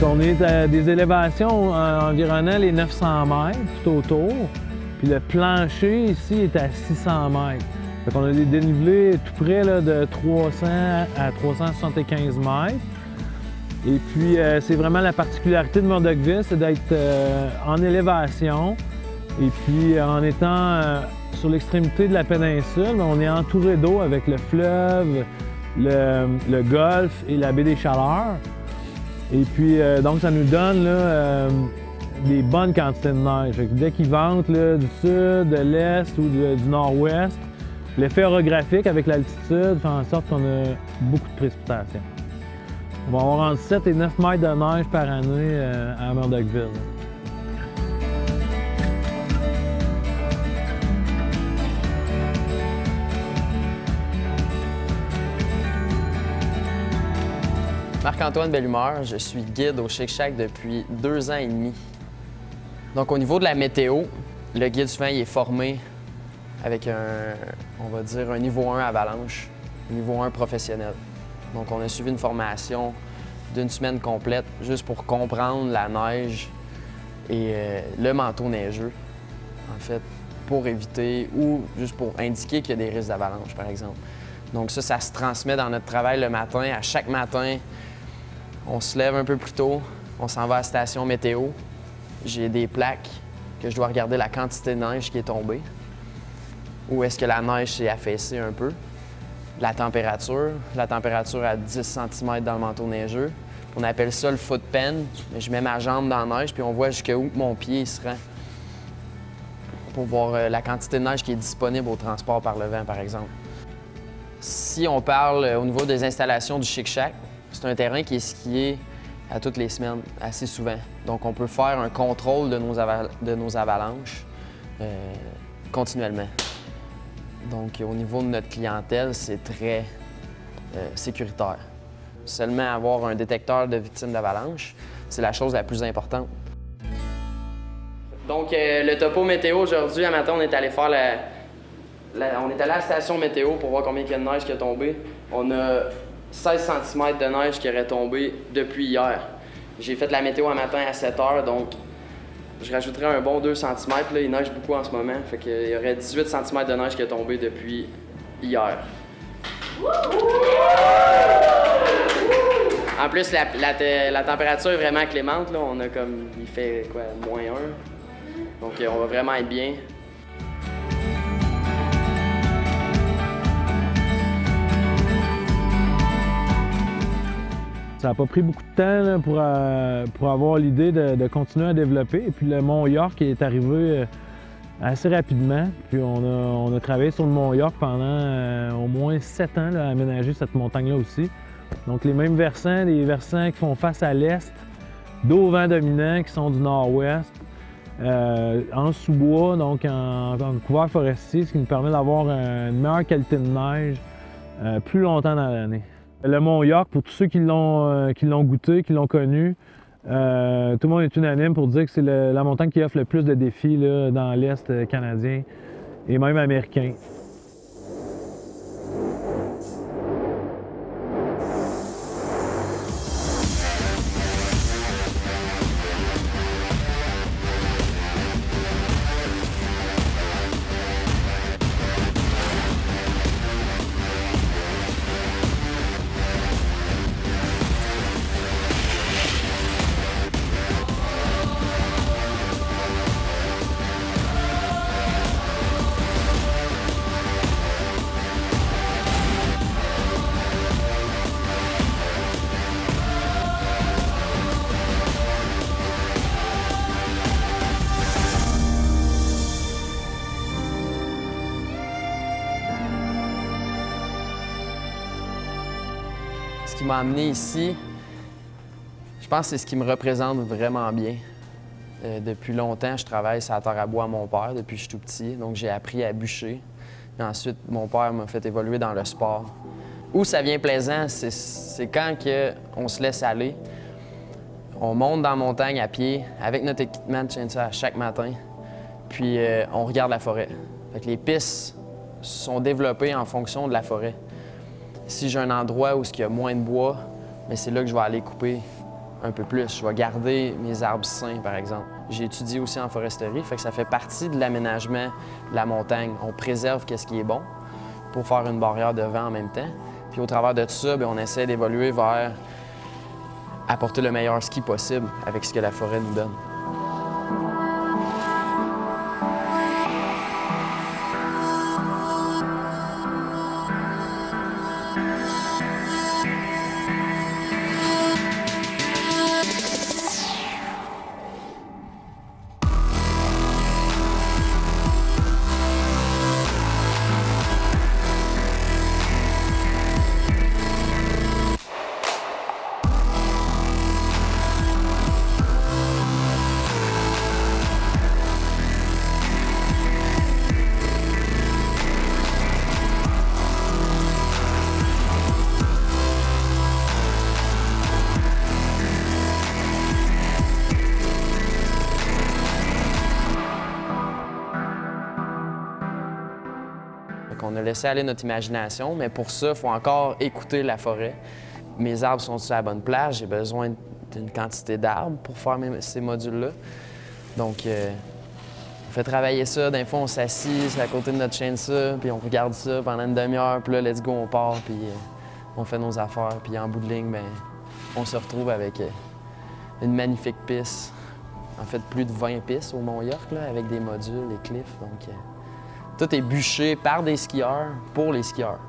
On est à des élévations environnant les 900 mètres tout autour. Puis le plancher ici est à 600 mètres. Fait qu'on a des dénivelés tout près là, de 300 à 375 mètres. Et puis c'est vraiment la particularité de Murdochville, c'est d'être en élévation. Et puis en étant sur l'extrémité de la péninsule, on est entouré d'eau avec le fleuve, le golfe et la baie des Chaleurs. Et puis, donc, ça nous donne là, des bonnes quantités de neige. Fait que dès qu'il vente là, du sud, de l'est ou du nord-ouest, l'effet orographique avec l'altitude fait en sorte qu'on a beaucoup de précipitations. On va avoir entre 7 et 9 mètres de neige par année à Murdochville. Marc-Antoine Bellumeur, je suis guide au Chic Shack depuis 2 ans et demi. Donc au niveau de la météo, le guide souvent il est formé avec on va dire un niveau 1 avalanche, un niveau 1 professionnel. Donc on a suivi une formation d'1 semaine complète juste pour comprendre la neige et le manteau neigeux, en fait, pour éviter ou juste pour indiquer qu'il y a des risques d'avalanche, par exemple. Donc ça se transmet dans notre travail le matin. À chaque matin, on se lève un peu plus tôt, on s'en va à la station météo. J'ai des plaques que je dois regarder la quantité de neige qui est tombée. Où est-ce que la neige s'est affaissée un peu. La température à 10 cm dans le manteau neigeux. On appelle ça le foot pen. Je mets ma jambe dans la neige puis on voit jusqu'où mon pied se rend. Pour voir la quantité de neige qui est disponible au transport par le vent, par exemple. Si on parle au niveau des installations du Chic Shack, c'est un terrain qui est skié à toutes les semaines, assez souvent. Donc, on peut faire un contrôle de nos avalanches continuellement. Donc, au niveau de notre clientèle, c'est très sécuritaire. Seulement avoir un détecteur de victimes d'avalanche, c'est la chose la plus importante. Donc, le topo météo aujourd'hui, à matin, on est allé faire on est allé à la station météo pour voir combien il y a de neige qui a tombé. On a 16 cm de neige qui aurait tombé depuis hier. J'ai fait la météo un matin à 7 h, donc je rajouterais un bon 2 cm. Là, il neige beaucoup en ce moment, fait qu'il y aurait 18 cm de neige qui a tombé depuis hier. En plus, la température est vraiment clémente. Là. On a comme, il fait quoi, -1. Donc on va vraiment être bien. Ça n'a pas pris beaucoup de temps là, pour avoir l'idée de continuer à développer. Et puis le Mont York est arrivé assez rapidement. Puis on a travaillé sur le Mont York pendant au moins 7 ans là, à aménager cette montagne-là aussi. Donc les mêmes versants, des versants qui font face à l'est, dos vent dominant qui sont du nord-ouest, en sous-bois, donc en couvert forestier, ce qui nous permet d'avoir une meilleure qualité de neige plus longtemps dans l'année. Le Mont York, pour tous ceux qui l'ont goûté, qui l'ont connu, tout le monde est unanime pour dire que c'est la montagne qui offre le plus de défis là, dans l'Est canadien et même américain. Ce qui m'a amené ici, je pense que c'est ce qui me représente vraiment bien. Depuis longtemps, je travaille sur la terre à bois à mon père depuis que je suis tout petit, donc j'ai appris à bûcher. Et ensuite, mon père m'a fait évoluer dans le sport. Où ça vient plaisant, c'est quand on se laisse aller. On monte dans la montagne à pied avec notre équipement de chainsaw à chaque matin, puis on regarde la forêt. Fait que les pistes sont développées en fonction de la forêt. Si j'ai un endroit où il y a moins de bois, c'est là que je vais aller couper un peu plus. Je vais garder mes arbres sains, par exemple. J'ai étudié aussi en foresterie, fait que ça fait partie de l'aménagement de la montagne. On préserve ce qui est bon pour faire une barrière de vent en même temps. Puis au travers de tout ça, bien, on essaie d'évoluer vers apporter le meilleur ski possible avec ce que la forêt nous donne. On a laissé aller notre imagination, mais pour ça, il faut encore écouter la forêt. Mes arbres sont sur la bonne place, j'ai besoin d'une quantité d'arbres pour faire ces modules-là. Donc, on fait travailler ça. D'un fois, on s'assied à côté de notre chainsaw, puis on regarde ça pendant une demi-heure, puis là, let's go, on part, puis on fait nos affaires. Puis en bout de ligne, bien, on se retrouve avec une magnifique piste. En fait, plus de 20 pistes au Mont-York, là, avec des modules, des cliffs. Donc, tout est bûché par des skieurs pour les skieurs.